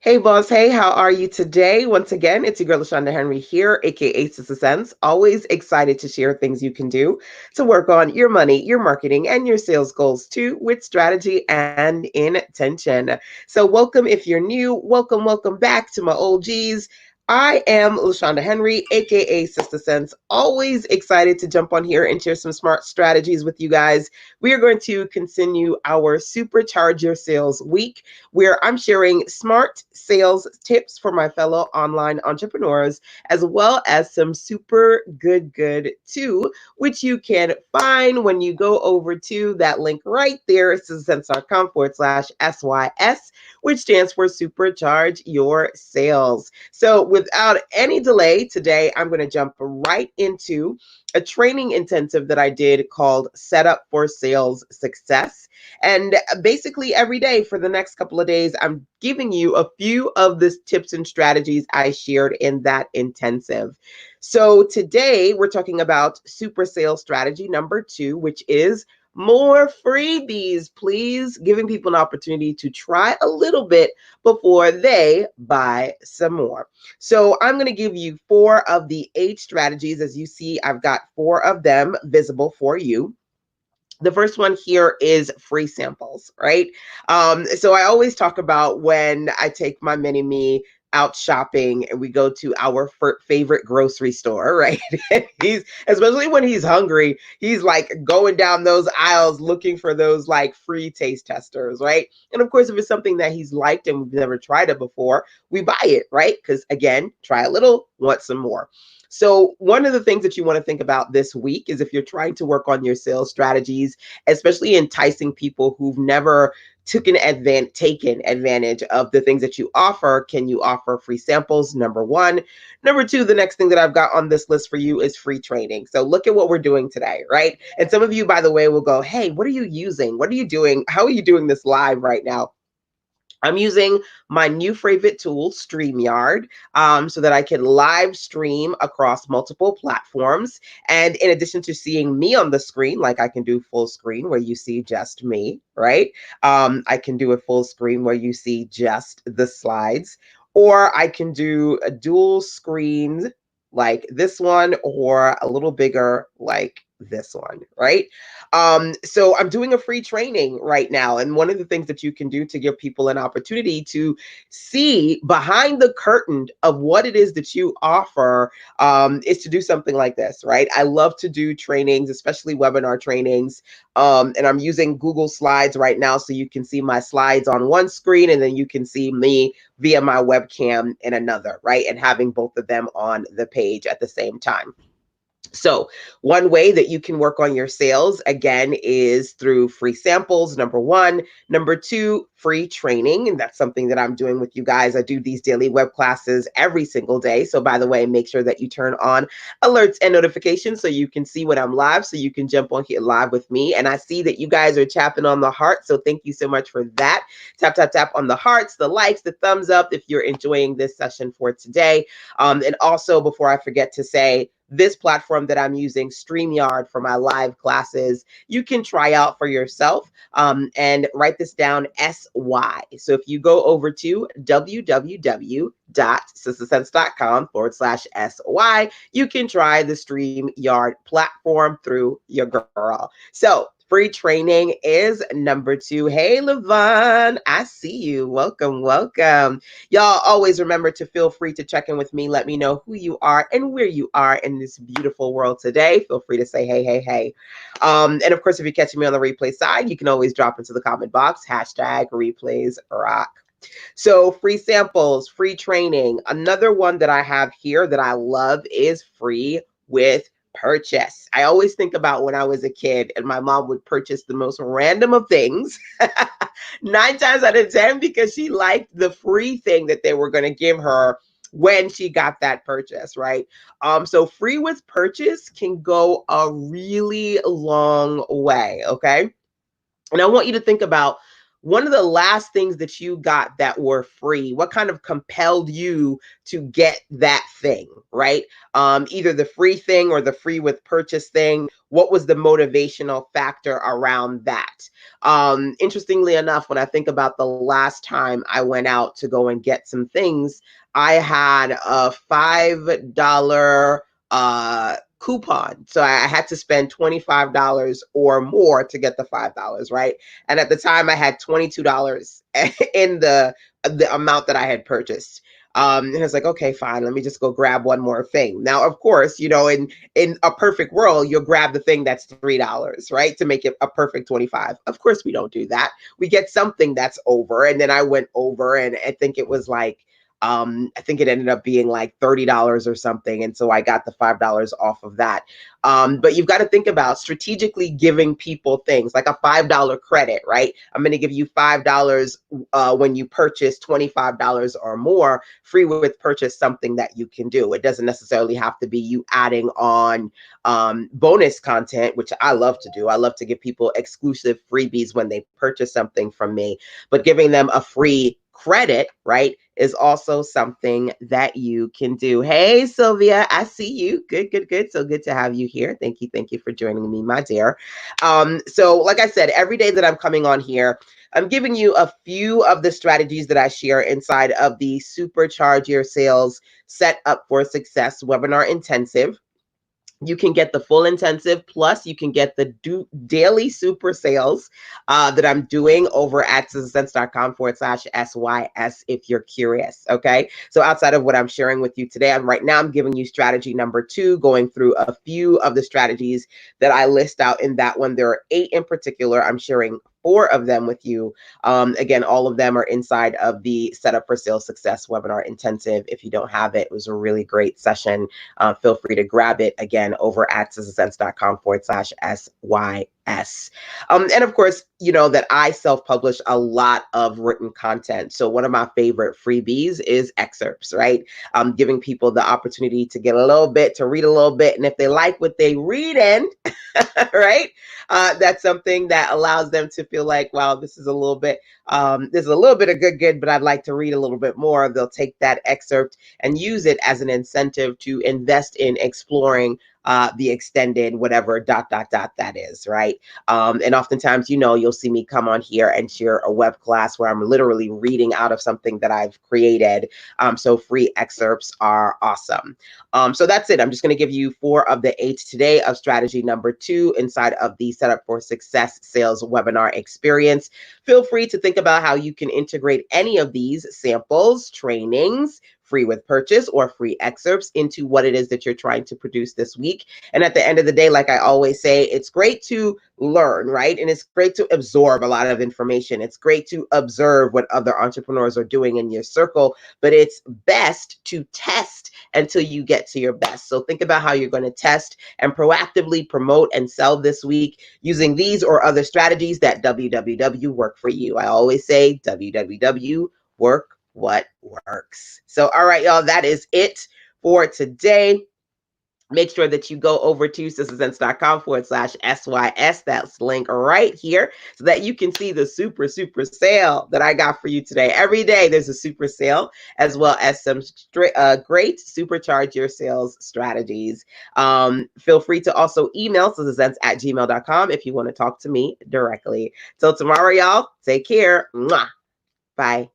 Hey boss, hey, how are you today? Once again, it's your girl LaShonda Henry here, aka Sister Sense. Always excited to share things you can do to work on your money, your marketing, and your sales goals too, with strategy and intention. So, welcome if you're new. Welcome back to my OGs. I am LaShonda Henry, aka Sister Sense. Always excited to jump on here and share some smart strategies with you guys. We are going to continue our Supercharge Your Sales week where I'm sharing smart sales tips for my fellow online entrepreneurs, as well as some super good too, which you can find when you go over to that link right there, sense.com/SYS, which stands for Supercharge Your Sales. So without any delay, today I'm going to jump right into a training intensive that I did called Set Up for Sales Success. And basically, every day for the next couple of days, I'm giving you a few of the tips and strategies I shared in that intensive. So today, we're talking about super sales strategy number 2, which is more freebies, please, giving people an opportunity to try a little bit before they buy some more. So I'm going to give you 4 of the 8 strategies. As you see, I've got 4 of them visible for you. The first one here is free samples, right? So I always talk about when I take my mini me out shopping and we go to our favorite grocery store, right? He's especially when he's hungry, he's like going down those aisles looking for those like free taste testers, right? And of course, if it's something that he's liked and we've never tried it before, we buy it, right? Because again, try a little, want some more. So, one of the things that you want to think about this week is if you're trying to work on your sales strategies, especially enticing people who've never taken advantage of the things that you offer. Can you offer free samples? Number 1. Number 2, the next thing that I've got on this list for you is free training. So look at what we're doing today, right? And some of you, by the way, will go, hey, what are you using? What are you doing? How are you doing this live right now? I'm using my new favorite tool, StreamYard, so that I can live stream across multiple platforms. And in addition to seeing me on the screen, like I can do full screen where you see just me, right? I can do a full screen where you see just the slides, or I can do a dual screen like this one, or a little bigger like this one, right? So I'm doing a free training right now. And one of the things that you can do to give people an opportunity to see behind the curtain of what it is that you offer is to do something like this, right? I love to do trainings, especially webinar trainings. And I'm using Google Slides right now. So you can see my slides on one screen and then you can see me via my webcam in another, right? And having both of them on the page at the same time. So, one way that you can work on your sales again is through free samples, number 1. Number 2, free training. And that's something that I'm doing with you guys. I do these daily web classes every single day. So, by the way, make sure that you turn on alerts and notifications so you can see when I'm live, so you can jump on here live with me. And I see that you guys are tapping on the heart. So, thank you so much for that. Tap on the hearts, the likes, the thumbs up if you're enjoying this session for today. And also, before I forget to say, this platform that I'm using, StreamYard, for my live classes, you can try out for yourself and write this down, SY. So if you go over to www.sistersense.com/SY, you can try the StreamYard platform through your girl. So free training is number 2. Hey, Levon, I see you. Welcome. Y'all always remember to feel free to check in with me. Let me know who you are and where you are in this beautiful world today. Feel free to say, hey. And of course, if you're catching me on the replay side, you can always drop into the comment box, #replays rock. So free samples, free training. Another one that I have here that I love is free with purchase. I always think about when I was a kid and my mom would purchase the most random of things. 9 times out of 10 because she liked the free thing that they were going to give her when she got that purchase, right? So free with purchase can go a really long way, okay? And I want you to think about one of the last things that you got that were free? What kind of compelled you to get that thing, right? Either the free thing or the free with purchase thing. What was the motivational factor around that? Interestingly enough, when I think about the last time I went out to go and get some things, I had a $5 coupon. So I had to spend $25 or more to get the $5, right? And at the time I had $22 in the amount that I had purchased. And I was like, okay, fine, let me just go grab one more thing. Now, of course, in a perfect world, you'll grab the thing that's $3, right? To make it a perfect 25. Of course, we don't do that. We get something that's over. And then I went over, and I think it was like, I think it ended up being like $30 or something. And so I got the $5 off of that. But you've got to think about strategically giving people things like a $5 credit, right? I'm going to give you $5 when you purchase $25 or more, free with purchase, something that you can do. It doesn't necessarily have to be you adding on bonus content, which I love to do. I love to give people exclusive freebies when they purchase something from me, but giving them a free credit, right, is also something that you can do. Hey, Sylvia, I see you. Good, good, good. So good to have you here. Thank you for joining me, my dear. So like I said, every day that I'm coming on here, I'm giving you a few of the strategies that I share inside of the Supercharge Your Sales Set Up for Success webinar intensive. You can get the full intensive, plus you can get the daily super sales that I'm doing over at sizzlesense.com/SYS if you're curious. Okay. So outside of what I'm sharing with you today, right now I'm giving you strategy number 2, going through a few of the strategies that I list out in that one. There are 8 in particular. I'm sharing 4 of them with you. Again, all of them are inside of the Setup for Sales Success webinar intensive. If you don't have it, it was a really great session. Feel free to grab it again over at sizzlesense.com/SYS. And of course, you know that I self-publish a lot of written content. So one of my favorite freebies is excerpts, right? Giving people the opportunity to get a little bit, to read a little bit. And if they like what they read in, right, that's something that allows them to feel like, wow, this is a little bit, there's a little bit of good, but I'd like to read a little bit more. They'll take that excerpt and use it as an incentive to invest in exploring the extended whatever ... that is, right? And oftentimes, you'll see me come on here and share a web class where I'm literally reading out of something that I've created. So free excerpts are awesome. So that's it. I'm just going to give you 4 of the 8 today of strategy number 2 inside of the Setup for Success sales webinar experience. Feel free to think about how you can integrate any of these samples, trainings, free with purchase, or free excerpts into what it is that you're trying to produce this week. And at the end of the day, like I always say, it's great to learn, right? And it's great to absorb a lot of information. It's great to observe what other entrepreneurs are doing in your circle, but it's best to test until you get to your best. So think about how you're going to test and proactively promote and sell this week using these or other strategies that WWW work for you. I always say WWW work what works. So, all right, y'all, that is it for today. Make sure that you go over to sizzlesense.com/SYS. That's link right here so that you can see the super sale that I got for you today. Every day there's a super sale, as well as some great Supercharge Your Sales strategies. Feel free to also email sizzlesense@gmail.com if you want to talk to me directly. Till tomorrow, y'all, take care. Mwah. Bye.